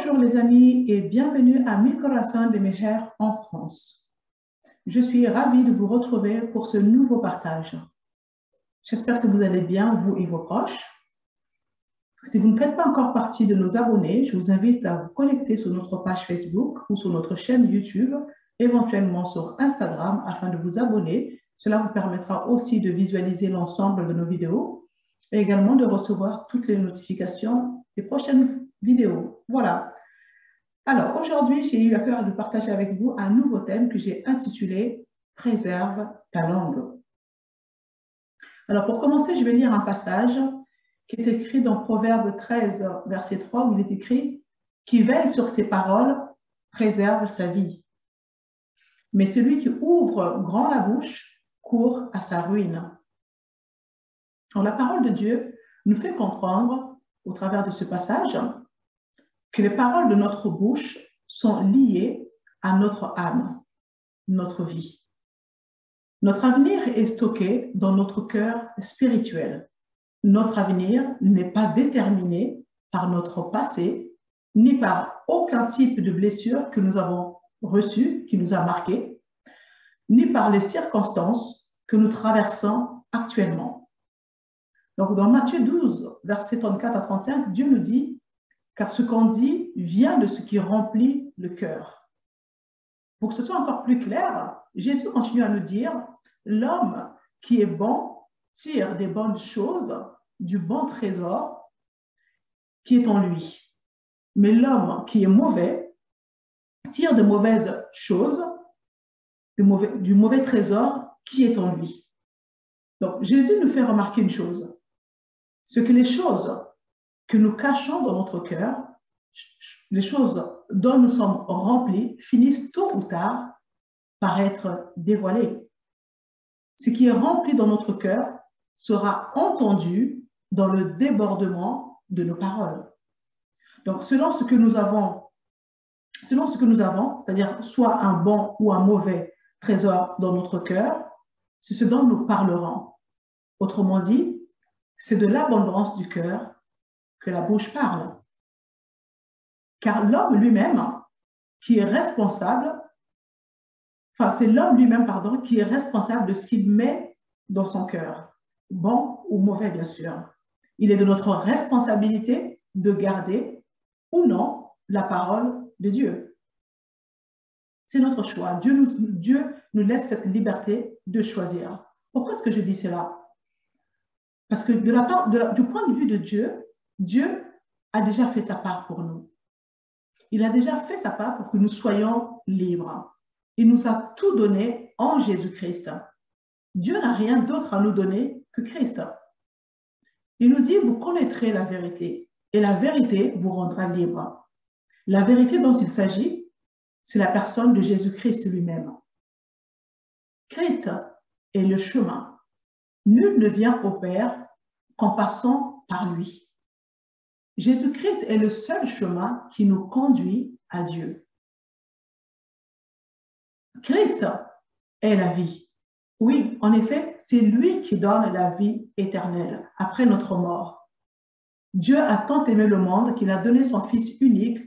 Bonjour les amis et bienvenue à Mi Corazón de Mujer en France. Je suis ravie de vous retrouver pour ce nouveau partage. J'espère que vous allez bien, vous et vos proches. Si vous ne faites pas encore partie de nos abonnés, je vous invite à vous connecter sur notre page Facebook ou sur notre chaîne YouTube, éventuellement sur Instagram, afin de vous abonner. Cela vous permettra aussi de visualiser l'ensemble de nos vidéos et également de recevoir toutes les notifications des prochaines vidéos. Voilà. Alors, aujourd'hui, j'ai eu à cœur de partager avec vous un nouveau thème que j'ai intitulé « Préserve ta langue ». Alors, pour commencer, je vais lire un passage qui est écrit dans Proverbe 13, verset 3, où il est écrit « Qui veille sur ses paroles préserve sa vie. Mais celui qui ouvre grand la bouche court à sa ruine. » Alors, la parole de Dieu nous fait comprendre, au travers de ce passage, que les paroles de notre bouche sont liées à notre âme, notre vie. Notre avenir est stocké dans notre cœur spirituel. Notre avenir n'est pas déterminé par notre passé, ni par aucun type de blessure que nous avons reçue, qui nous a marqués, ni par les circonstances que nous traversons actuellement. Donc, dans Matthieu 12, versets 34 à 35, Dieu nous dit « Car ce qu'on dit vient de ce qui remplit le cœur. » Pour que ce soit encore plus clair, Jésus continue à nous dire « L'homme qui est bon tire des bonnes choses, du bon trésor qui est en lui. Mais l'homme qui est mauvais tire de mauvaises choses, du mauvais trésor qui est en lui. » Donc, Jésus nous fait remarquer une chose. Ce que les choses que nous cachons dans notre cœur, les choses dont nous sommes remplis, finissent tôt ou tard par être dévoilées. Ce qui est rempli dans notre cœur sera entendu dans le débordement de nos paroles. Donc, selon ce que nous avons, c'est-à-dire soit un bon ou un mauvais trésor dans notre cœur, c'est ce dont nous parlerons. Autrement dit, c'est de l'abondance du cœur que la bouche parle. Car l'homme lui-même qui est responsable, c'est l'homme lui-même, qui est responsable de ce qu'il met dans son cœur, bon ou mauvais, bien sûr. Il est de notre responsabilité de garder ou non la parole de Dieu. C'est notre choix. Dieu nous laisse cette liberté de choisir. Pourquoi est-ce que je dis cela? Parce que du point de vue de Dieu, Dieu a déjà fait sa part pour nous. Il a déjà fait sa part pour que nous soyons libres. Il nous a tout donné en Jésus-Christ. Dieu n'a rien d'autre à nous donner que Christ. Il nous dit, vous connaîtrez la vérité et la vérité vous rendra libre. La vérité dont il s'agit, c'est la personne de Jésus-Christ lui-même. Christ est le chemin. Nul ne vient au Père qu'en passant par lui. Jésus-Christ est le seul chemin qui nous conduit à Dieu. Christ est la vie. Oui, en effet, c'est lui qui donne la vie éternelle après notre mort. Dieu a tant aimé le monde qu'il a donné son Fils unique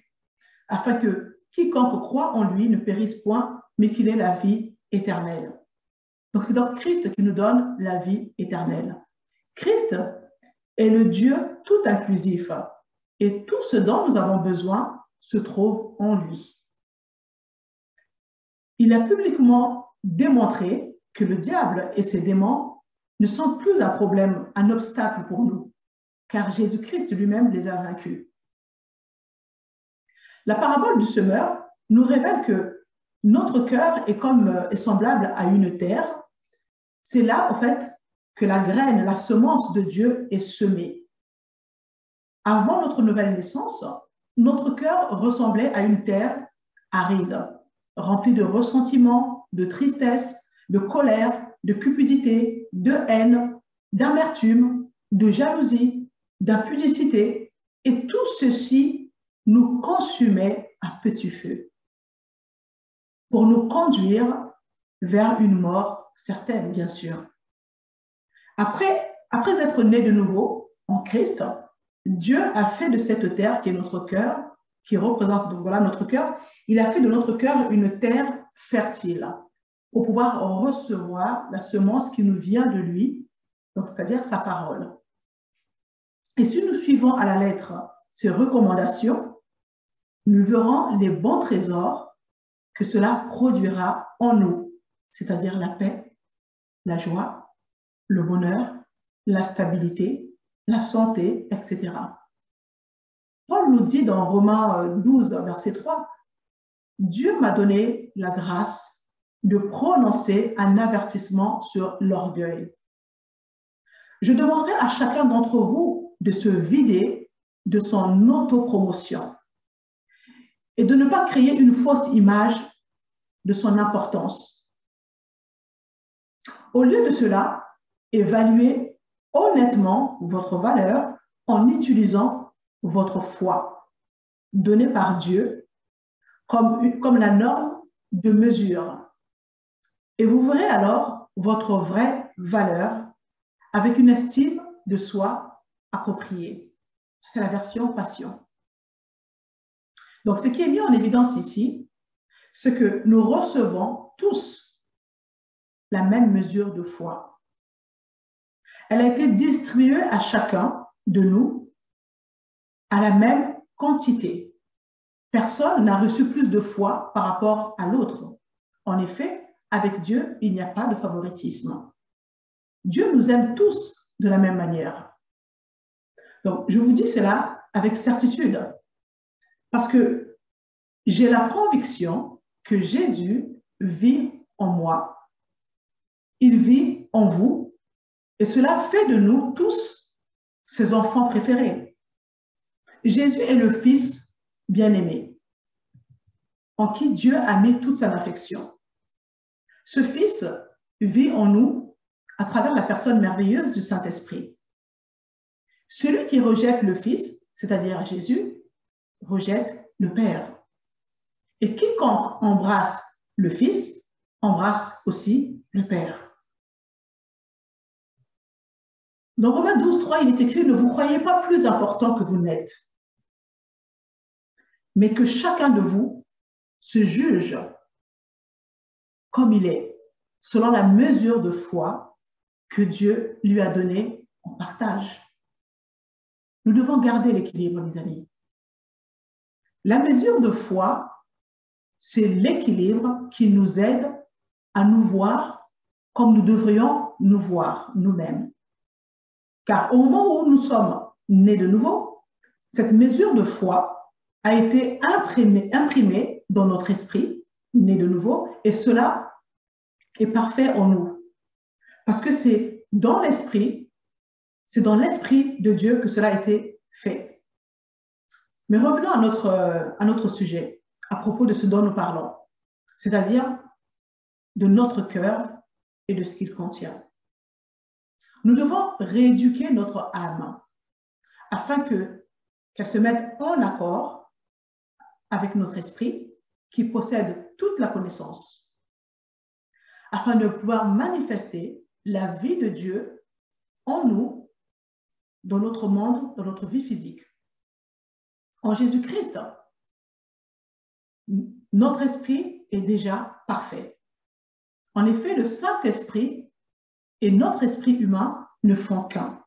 afin que quiconque croit en lui ne périsse point, mais qu'il ait la vie éternelle. Donc c'est donc Christ qui nous donne la vie éternelle. Christ est le Dieu tout inclusif et tout ce dont nous avons besoin se trouve en lui. Il a publiquement démontré que le diable et ses démons ne sont plus un problème, un obstacle pour nous, car Jésus-Christ lui-même les a vaincus. La parabole du semeur nous révèle que notre cœur est semblable à une terre. C'est là, en fait, que la graine, la semence de Dieu est semée. Avant notre nouvelle naissance, notre cœur ressemblait à une terre aride, remplie de ressentiments, de tristesse, de colère, de cupidité, de haine, d'amertume, de jalousie, d'impudicité, et tout ceci nous consumait à petit feu pour nous conduire vers une mort certaine, bien sûr. Après être né de nouveau en Christ, Dieu a fait de cette terre qui est notre cœur qui représente donc voilà notre cœur, il a fait de notre cœur une terre fertile pour pouvoir recevoir la semence qui nous vient de lui, donc c'est-à-dire sa parole. Et si nous suivons à la lettre ces recommandations, nous verrons les bons trésors que cela produira en nous, c'est-à-dire la paix, la joie, le bonheur, la stabilité, la santé, etc. Paul nous dit dans Romains 12, verset 3, « Dieu m'a donné la grâce de prononcer un avertissement sur l'orgueil. » Je demanderai à chacun d'entre vous de se vider de son autopromotion et de ne pas créer une fausse image de son importance. Au lieu de cela, évaluez honnêtement votre valeur en utilisant votre foi, donnée par Dieu, comme la norme de mesure. Et vous verrez alors votre vraie valeur avec une estime de soi appropriée. C'est la version passion. Donc, ce qui est mis en évidence ici, c'est que nous recevons tous la même mesure de foi. Elle a été distribuée à chacun de nous à la même quantité. Personne n'a reçu plus de foi par rapport à l'autre. En effet, avec Dieu, il n'y a pas de favoritisme. Dieu nous aime tous de la même manière. Donc, je vous dis cela avec certitude, parce que j'ai la conviction que Jésus vit en moi, il vit en vous, et cela fait de nous tous ses enfants préférés. Jésus est le Fils bien-aimé, en qui Dieu a mis toute son affection. Ce Fils vit en nous à travers la personne merveilleuse du Saint-Esprit. Celui qui rejette le Fils, c'est-à-dire Jésus, rejette le Père. Et quiconque embrasse le Fils, embrasse aussi le Père. Dans Romains 12, 3, il est écrit « Ne vous croyez pas plus important que vous n'êtes, mais que chacun de vous se juge comme il est, selon la mesure de foi que Dieu lui a donnée en partage. » Nous devons garder l'équilibre, mes amis. La mesure de foi, c'est l'équilibre qui nous aide à nous voir comme nous devrions nous voir nous-mêmes. Car au moment où nous sommes nés de nouveau, cette mesure de foi a été imprimée dans notre esprit, né de nouveau, et cela est parfait en nous. Parce que c'est dans l'esprit de Dieu que cela a été fait. Mais revenons à notre sujet, à propos de ce dont nous parlons, c'est-à-dire de notre cœur et de ce qu'il contient. Nous devons rééduquer notre âme afin qu'elle se mette en accord avec notre esprit qui possède toute la connaissance, afin de pouvoir manifester la vie de Dieu en nous, dans notre monde, dans notre vie physique. En Jésus-Christ, notre esprit est déjà parfait. En effet, le Saint-Esprit et notre esprit humain ne font qu'un.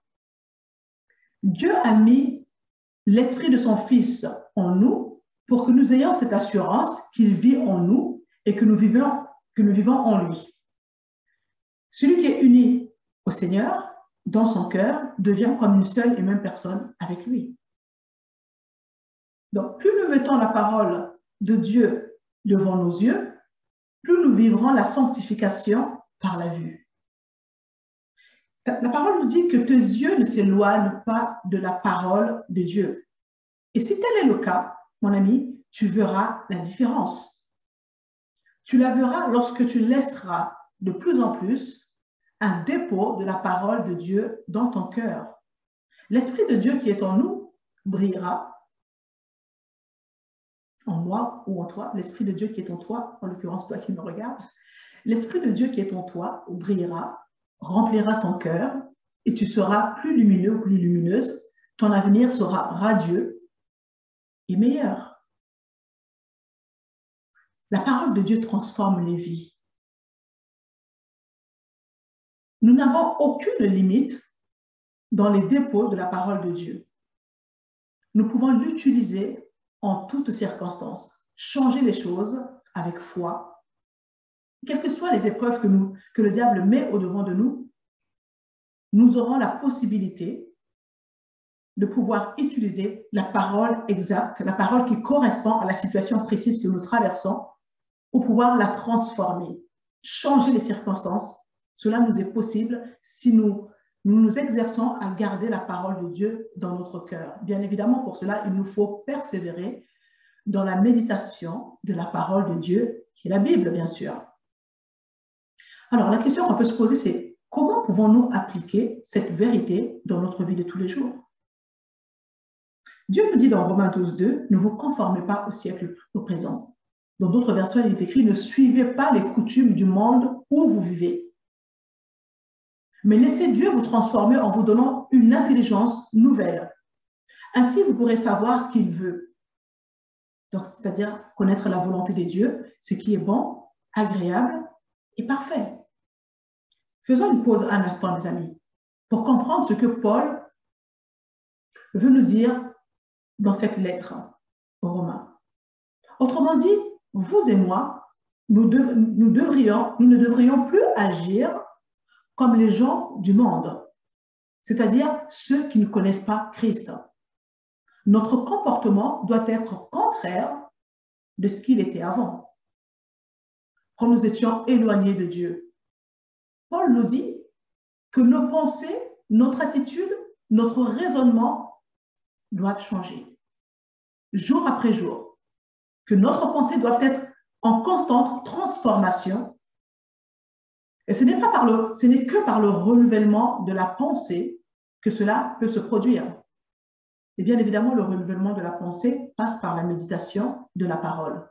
Dieu a mis l'esprit de son Fils en nous pour que nous ayons cette assurance qu'il vit en nous et que nous vivons en lui. Celui qui est uni au Seigneur, dans son cœur, devient comme une seule et même personne avec lui. Donc, plus nous mettons la parole de Dieu devant nos yeux, plus nous vivrons la sanctification par la vue. La parole nous dit que tes yeux ne s'éloignent pas de la parole de Dieu. Et si tel est le cas, mon ami, tu verras la différence. Tu la verras lorsque tu laisseras de plus en plus un dépôt de la parole de Dieu dans ton cœur. L'Esprit de Dieu qui est en nous brillera, en moi ou en toi, l'Esprit de Dieu qui est en toi, en l'occurrence toi qui me regardes, l'Esprit de Dieu qui est en toi brillera, remplira ton cœur et tu seras plus lumineux ou plus lumineuse. Ton avenir sera radieux et meilleur. La parole de Dieu transforme les vies. Nous n'avons aucune limite dans les dépôts de la parole de Dieu. Nous pouvons l'utiliser en toutes circonstances, changer les choses avec foi. Quelles que soient les épreuves que le diable met au-devant de nous, nous aurons la possibilité de pouvoir utiliser la parole exacte, la parole qui correspond à la situation précise que nous traversons, pour pouvoir la transformer, changer les circonstances. Cela nous est possible si nous nous exerçons à garder la parole de Dieu dans notre cœur. Bien évidemment, pour cela, il nous faut persévérer dans la méditation de la parole de Dieu, qui est la Bible, bien sûr. Alors, la question qu'on peut se poser, c'est comment pouvons-nous appliquer cette vérité dans notre vie de tous les jours? Dieu nous dit dans Romains 12:2, ne vous conformez pas au siècle au présent. Dans d'autres versions, il est écrit, ne suivez pas les coutumes du monde où vous vivez. Mais laissez Dieu vous transformer en vous donnant une intelligence nouvelle. Ainsi, vous pourrez savoir ce qu'il veut. Donc, c'est-à-dire connaître la volonté de Dieu, ce qui est bon, agréable et parfait. Faisons une pause un instant, mes amis, pour comprendre ce que Paul veut nous dire dans cette lettre aux Romains. Autrement dit, vous et moi, nous ne devrions plus agir comme les gens du monde, c'est-à-dire ceux qui ne connaissent pas Christ. Notre comportement doit être contraire de ce qu'il était avant, quand nous étions éloignés de Dieu. Paul nous dit que nos pensées, notre attitude, notre raisonnement doivent changer, jour après jour, que notre pensée doit être en constante transformation. Et ce n'est que par le renouvellement de la pensée que cela peut se produire. Et bien évidemment, le renouvellement de la pensée passe par la méditation de la parole.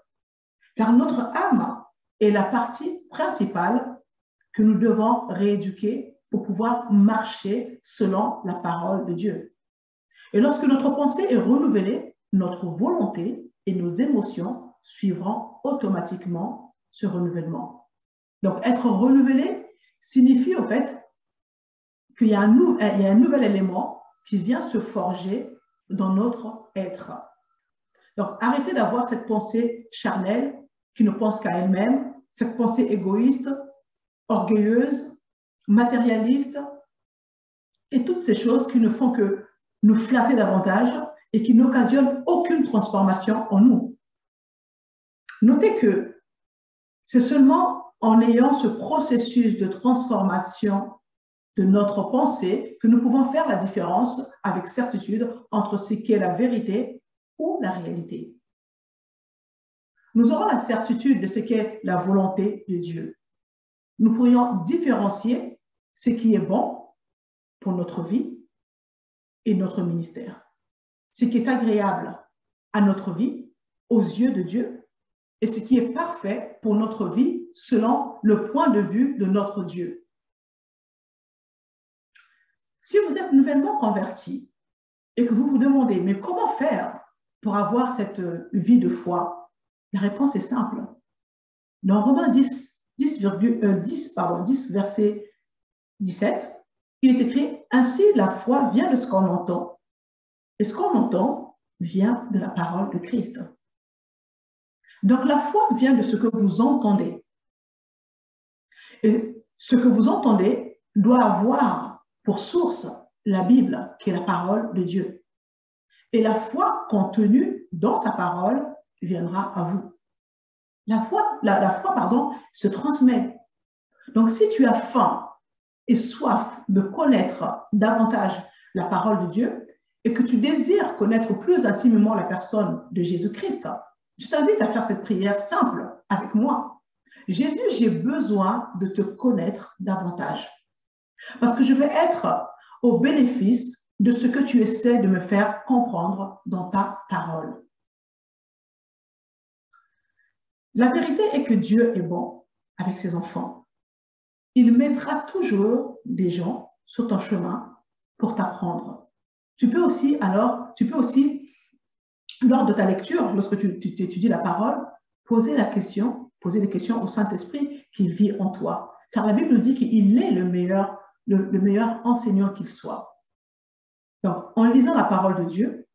Car notre âme est la partie principale que nous devons rééduquer pour pouvoir marcher selon la parole de Dieu. Et lorsque notre pensée est renouvelée, notre volonté et nos émotions suivront automatiquement ce renouvellement. Donc, être renouvelé signifie au fait qu'il y a un nouvel élément qui vient se forger dans notre être. Donc, arrêtez d'avoir cette pensée charnelle qui ne pense qu'à elle-même, cette pensée égoïste, orgueilleuse, matérialiste, et toutes ces choses qui ne font que nous flatter davantage et qui n'occasionnent aucune transformation en nous. Notez que c'est seulement en ayant ce processus de transformation de notre pensée que nous pouvons faire la différence avec certitude entre ce qu'est la vérité ou la réalité. Nous aurons la certitude de ce qu'est la volonté de Dieu. Nous pourrions différencier ce qui est bon pour notre vie et notre ministère, ce qui est agréable à notre vie aux yeux de Dieu et ce qui est parfait pour notre vie selon le point de vue de notre Dieu. Si vous êtes nouvellement converti et que vous vous demandez, mais comment faire pour avoir cette vie de foi? La réponse est simple. Dans Romains 10, verset 17, il est écrit, ainsi la foi vient de ce qu'on entend, et ce qu'on entend vient de la parole de Christ. Donc la foi vient de ce que vous entendez. Et ce que vous entendez doit avoir pour source la Bible, qui est la parole de Dieu. Et la foi contenue dans sa parole viendra à vous. La foi, se transmet. Donc, si tu as faim et soif de connaître davantage la parole de Dieu et que tu désires connaître plus intimement la personne de Jésus-Christ, je t'invite à faire cette prière simple avec moi. Jésus, j'ai besoin de te connaître davantage parce que je veux être au bénéfice de ce que tu essaies de me faire comprendre dans ta parole. La vérité est que Dieu est bon avec ses enfants. Il mettra toujours des gens sur ton chemin pour t'apprendre. Tu peux aussi, lors de ta lecture, lorsque tu étudies la parole, poser des questions au Saint-Esprit qui vit en toi. Car la Bible nous dit qu'il est le meilleur enseignant qu'il soit. Donc, en lisant la parole de Dieu,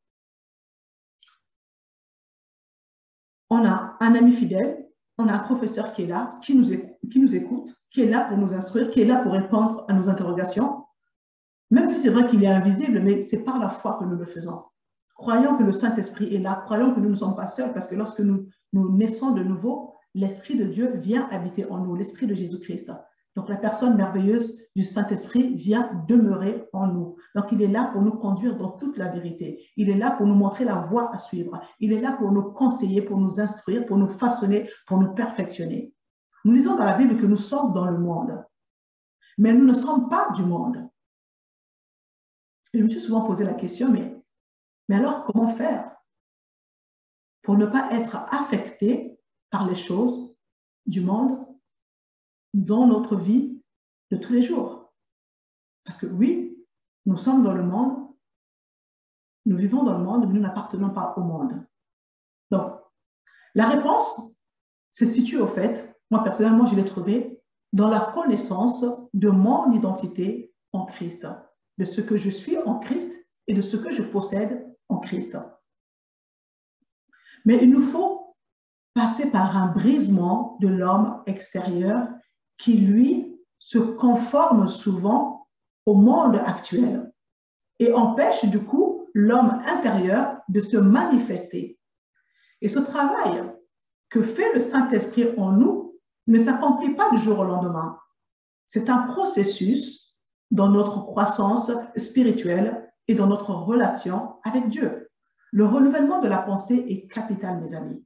on a un ami fidèle, on a un professeur qui est là, qui nous écoute, qui est là pour nous instruire, qui est là pour répondre à nos interrogations. Même si c'est vrai qu'il est invisible, mais c'est par la foi que nous le faisons. Croyons que le Saint-Esprit est là, croyons que nous ne sommes pas seuls, parce que lorsque nous naissons de nouveau, l'Esprit de Dieu vient habiter en nous, l'Esprit de Jésus-Christ. Donc, la personne merveilleuse du Saint-Esprit vient demeurer en nous. Donc, il est là pour nous conduire dans toute la vérité. Il est là pour nous montrer la voie à suivre. Il est là pour nous conseiller, pour nous instruire, pour nous façonner, pour nous perfectionner. Nous lisons dans la Bible que nous sommes dans le monde, mais nous ne sommes pas du monde. Je me suis souvent posé la question, mais alors comment faire pour ne pas être affecté par les choses du monde dans notre vie de tous les jours? Parce que oui, nous sommes dans le monde, nous vivons dans le monde, mais nous n'appartenons pas au monde. Donc, la réponse se situe au fait, moi personnellement, je l'ai trouvée dans la connaissance de mon identité en Christ, de ce que je suis en Christ et de ce que je possède en Christ. Mais il nous faut passer par un brisement de l'homme extérieur qui, lui, se conforme souvent au monde actuel et empêche du coup l'homme intérieur de se manifester. Et ce travail que fait le Saint-Esprit en nous ne s'accomplit pas du jour au lendemain. C'est un processus dans notre croissance spirituelle et dans notre relation avec Dieu. Le renouvellement de la pensée est capital, mes amis,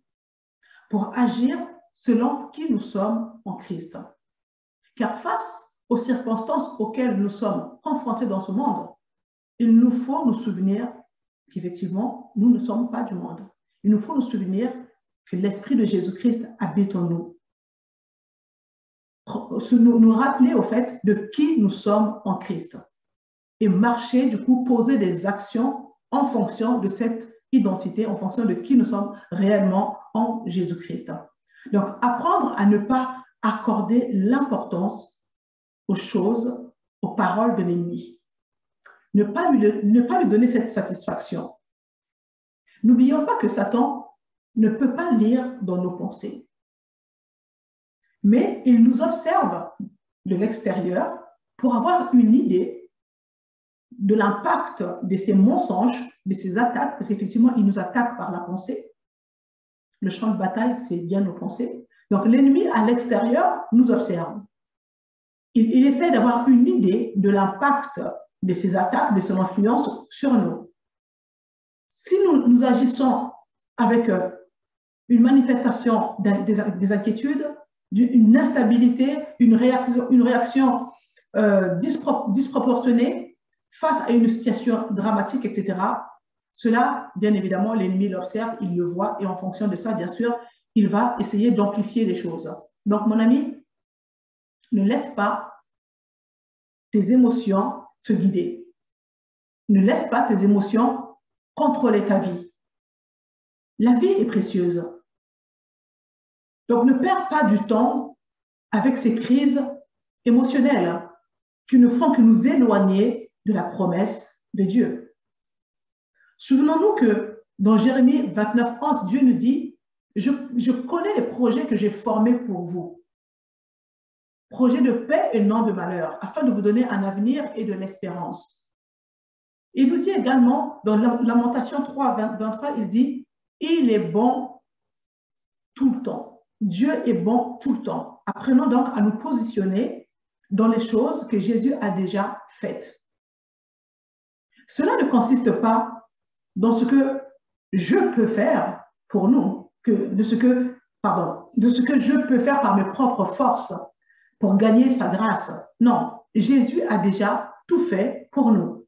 pour agir selon qui nous sommes en Christ. Car face aux circonstances auxquelles nous sommes confrontés dans ce monde, il nous faut nous souvenir qu'effectivement, nous ne sommes pas du monde. Il nous faut nous souvenir que l'Esprit de Jésus-Christ habite en nous. Nous rappeler au fait de qui nous sommes en Christ. Et marcher, du coup, poser des actions en fonction de cette identité, en fonction de qui nous sommes réellement en Jésus-Christ. Donc, apprendre à ne pas accorder l'importance aux choses, aux paroles de l'ennemi. Ne pas lui donner cette satisfaction. N'oublions pas que Satan ne peut pas lire dans nos pensées. Mais il nous observe de l'extérieur pour avoir une idée de l'impact de ces mensonges, de ces attaques, parce qu'effectivement, il nous attaque par la pensée. Le champ de bataille, c'est bien nos pensées. Donc, l'ennemi à l'extérieur nous observe. Il essaie d'avoir une idée de l'impact de ces attaques, de son influence sur nous. Si nous agissons avec une manifestation des inquiétudes, une instabilité, une réaction disproportionnée face à une situation dramatique, etc., cela, bien évidemment, l'ennemi l'observe, il le voit, et en fonction de ça, bien sûr, il va essayer d'amplifier les choses. Donc, mon ami, ne laisse pas tes émotions te guider. Ne laisse pas tes émotions contrôler ta vie. La vie est précieuse. Donc, ne perds pas du temps avec ces crises émotionnelles qui ne font que nous éloigner de la promesse de Dieu. Souvenons-nous que dans Jérémie 29, 11, Dieu nous dit « Je connais les projets que j'ai formés pour vous. Projets de paix et non de malheur, afin de vous donner un avenir et de l'espérance. » Il nous dit également, dans Lamentation 3, 23, il dit « Il est bon tout le temps. » Dieu est bon tout le temps. Apprenons donc à nous positionner dans les choses que Jésus a déjà faites. Cela ne consiste pas dans ce que je peux faire pour nous, de ce que je peux faire par mes propres forces pour gagner sa grâce. Non, Jésus a déjà tout fait pour nous.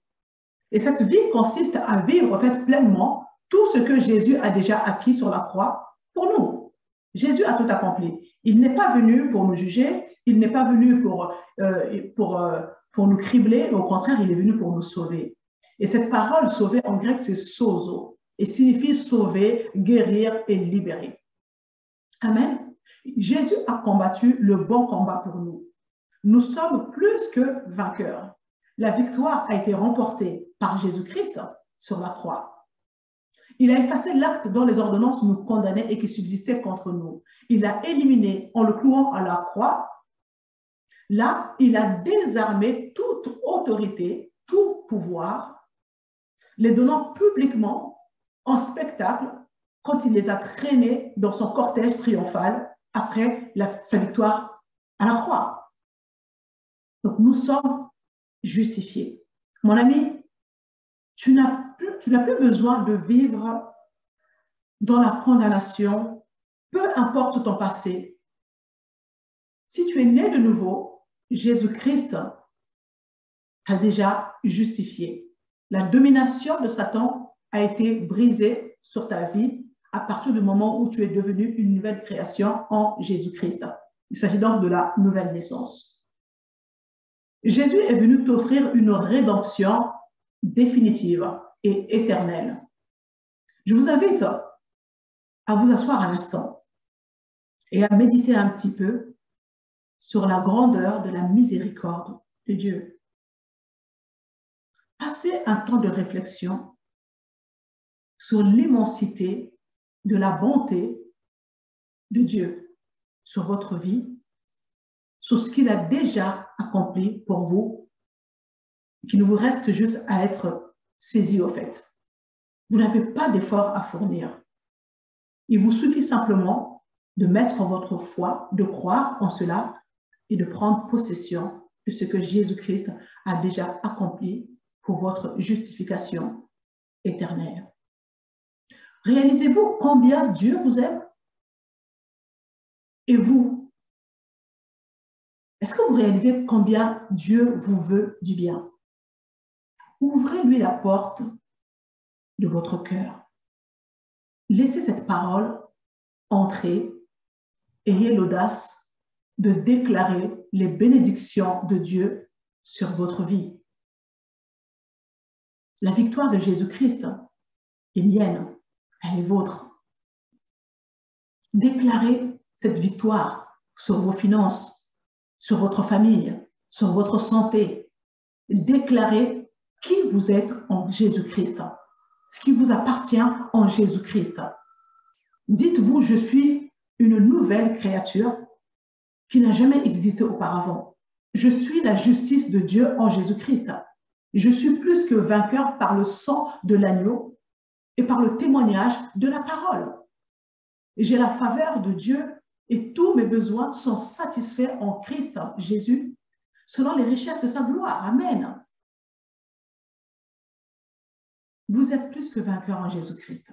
Et cette vie consiste à vivre en fait pleinement tout ce que Jésus a déjà acquis sur la croix pour nous. Jésus a tout accompli. Il n'est pas venu pour nous juger, il n'est pas venu pour nous cribler, au contraire, il est venu pour nous sauver. Et cette parole sauver en grec, c'est sozo, et signifie sauver, guérir et libérer. Amen. Jésus a combattu le bon combat pour nous. Nous sommes plus que vainqueurs. La victoire a été remportée par Jésus-Christ sur la croix. Il a effacé l'acte dont les ordonnances nous condamnaient et qui subsistait contre nous. Il l'a éliminé en le clouant à la croix. Là, il a désarmé toute autorité, tout pouvoir, les donnant publiquement en spectacle quand il les a traînés dans son cortège triomphal après sa victoire à la croix. Donc, nous sommes justifiés. Mon ami, tu n'as plus besoin de vivre dans la condamnation, peu importe ton passé. Si tu es né de nouveau, Jésus-Christ t'a déjà justifié. La domination de Satan a été brisée sur ta vie à partir du moment où tu es devenu une nouvelle création en Jésus-Christ. Il s'agit donc de la nouvelle naissance. Jésus est venu t'offrir une rédemption définitive et éternelle. Je vous invite à vous asseoir un instant et à méditer un petit peu sur la grandeur de la miséricorde de Dieu. Passez un temps de réflexion sur l'immensité de la bonté de Dieu sur votre vie, sur ce qu'il a déjà accompli pour vous, qu'il vous reste juste à être saisi au fait. Vous n'avez pas d'effort à fournir. Il vous suffit simplement de mettre votre foi, de croire en cela et de prendre possession de ce que Jésus-Christ a déjà accompli pour votre justification éternelle. Réalisez-vous combien Dieu vous aime? Et vous, est-ce que vous réalisez combien Dieu vous veut du bien? Ouvrez-lui la porte de votre cœur. Laissez cette parole entrer. Ayez l'audace de déclarer les bénédictions de Dieu sur votre vie. La victoire de Jésus-Christ est mienne, elle est vôtre. Déclarez cette victoire sur vos finances, sur votre famille, sur votre santé. Déclarez qui vous êtes en Jésus-Christ, ce qui vous appartient en Jésus-Christ. Dites-vous, je suis une nouvelle créature qui n'a jamais existé auparavant. Je suis la justice de Dieu en Jésus-Christ. Je suis plus que vainqueur par le sang de l'agneau et par le témoignage de la parole. J'ai la faveur de Dieu et tous mes besoins sont satisfaits en Christ Jésus selon les richesses de sa gloire. Amen. Vous êtes plus que vainqueur en Jésus-Christ.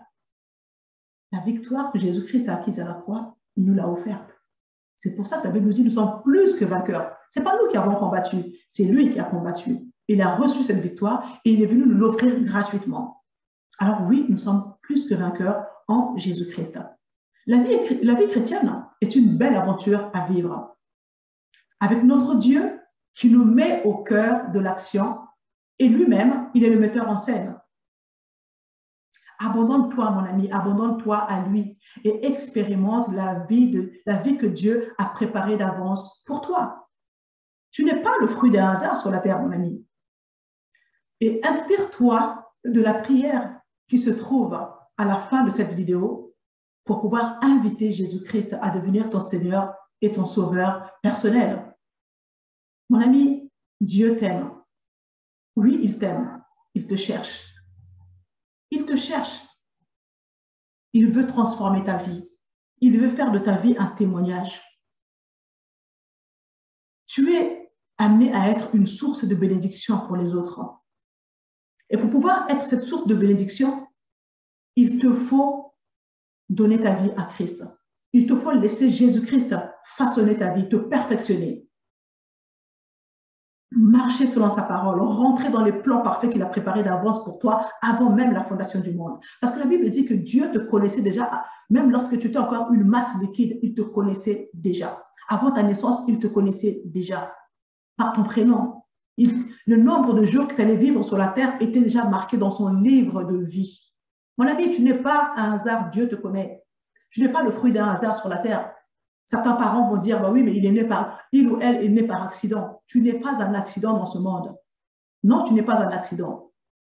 La victoire que Jésus-Christ a acquise à la croix, il nous l'a offerte. C'est pour ça que la Bible nous dit que nous sommes plus que vainqueurs. Ce n'est pas nous qui avons combattu, c'est lui qui a combattu. Il a reçu cette victoire et il est venu nous l'offrir gratuitement. Alors oui, nous sommes plus que vainqueurs en Jésus-Christ. La vie chrétienne est une belle aventure à vivre. Avec notre Dieu qui nous met au cœur de l'action et lui-même, il est le metteur en scène. Abandonne-toi, mon ami, abandonne-toi à lui et expérimente la vie que Dieu a préparée d'avance pour toi. Tu n'es pas le fruit d'un hasard sur la terre, mon ami. Et inspire-toi de la prière qui se trouve à la fin de cette vidéo pour pouvoir inviter Jésus-Christ à devenir ton Seigneur et ton Sauveur personnel. Mon ami, Dieu t'aime. Oui, il t'aime. Il te cherche. Il te cherche. Il veut transformer ta vie. Il veut faire de ta vie un témoignage. Tu es amené à être une source de bénédiction pour les autres. Et pour pouvoir être cette source de bénédiction, il te faut donner ta vie à Christ. Il te faut laisser Jésus-Christ façonner ta vie, te perfectionner. Marcher selon sa parole, rentrer dans les plans parfaits qu'il a préparés d'avance pour toi avant même la fondation du monde. Parce que la Bible dit que Dieu te connaissait déjà, même lorsque tu étais encore une masse liquide, il te connaissait déjà. Avant ta naissance, il te connaissait déjà par ton prénom. Le nombre de jours que tu allais vivre sur la terre était déjà marqué dans son livre de vie. Mon ami, tu n'es pas un hasard, Dieu te connaît. Tu n'es pas le fruit d'un hasard sur la terre. Certains parents vont dire, bah oui, mais il ou elle est né par accident. Tu n'es pas un accident dans ce monde. Non, tu n'es pas un accident.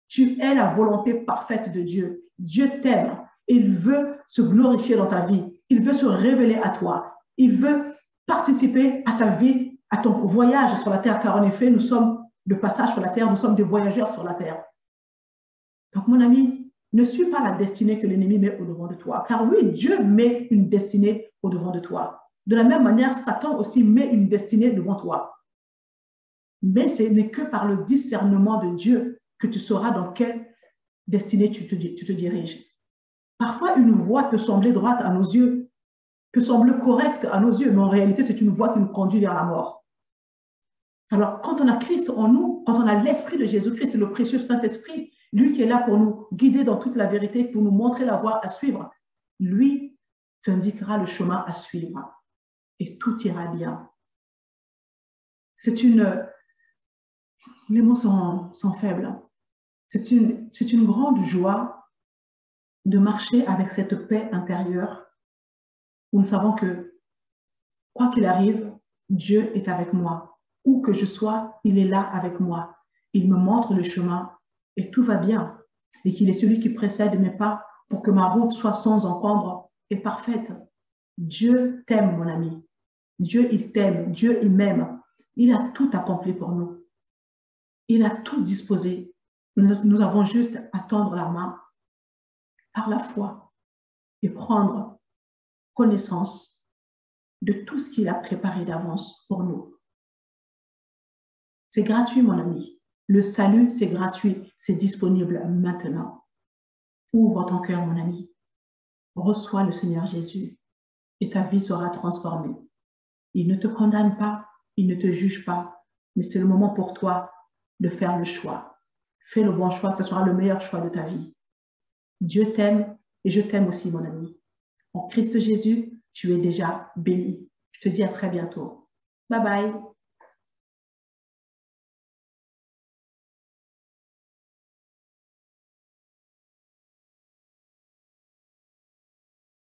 Tu es la volonté parfaite de Dieu. Dieu t'aime. Il veut se glorifier dans ta vie. Il veut se révéler à toi. Il veut participer à ta vie, à ton voyage sur la terre, car en effet, nous sommes de passage sur la terre, nous sommes des voyageurs sur la terre. Donc, mon ami, ne suis pas la destinée que l'ennemi met au-devant de toi. Car oui, Dieu met une destinée au-devant de toi. De la même manière, Satan aussi met une destinée devant toi. Mais ce n'est que par le discernement de Dieu que tu sauras dans quelle destinée tu te diriges. Parfois, une voie peut sembler droite à nos yeux, peut sembler correcte à nos yeux, mais en réalité, c'est une voie qui nous conduit vers la mort. Alors, quand on a Christ en nous, quand on a l'Esprit de Jésus-Christ, le précieux Saint-Esprit, lui qui est là pour nous guider dans toute la vérité, pour nous montrer la voie à suivre, lui t'indiquera le chemin à suivre et tout ira bien. Les mots sont faibles. C'est une grande joie de marcher avec cette paix intérieure où nous savons que, quoi qu'il arrive, Dieu est avec moi. Où que je sois, il est là avec moi. Il me montre le chemin et tout va bien. Et qu'il est celui qui précède mes pas pour que ma route soit sans encombre et parfaite. Dieu t'aime, mon ami. Dieu, il t'aime. Dieu, il m'aime. Il a tout accompli pour nous. Il a tout disposé. Nous avons juste à tendre la main par la foi et prendre connaissance de tout ce qu'il a préparé d'avance pour nous. C'est gratuit, mon ami. Le salut, c'est gratuit. C'est disponible maintenant. Ouvre ton cœur, mon ami. Reçois le Seigneur Jésus et ta vie sera transformée. Il ne te condamne pas, il ne te juge pas, mais c'est le moment pour toi de faire le choix. Fais le bon choix, ce sera le meilleur choix de ta vie. Dieu t'aime et je t'aime aussi, mon ami. En Christ Jésus, tu es déjà béni. Je te dis à très bientôt. Bye bye.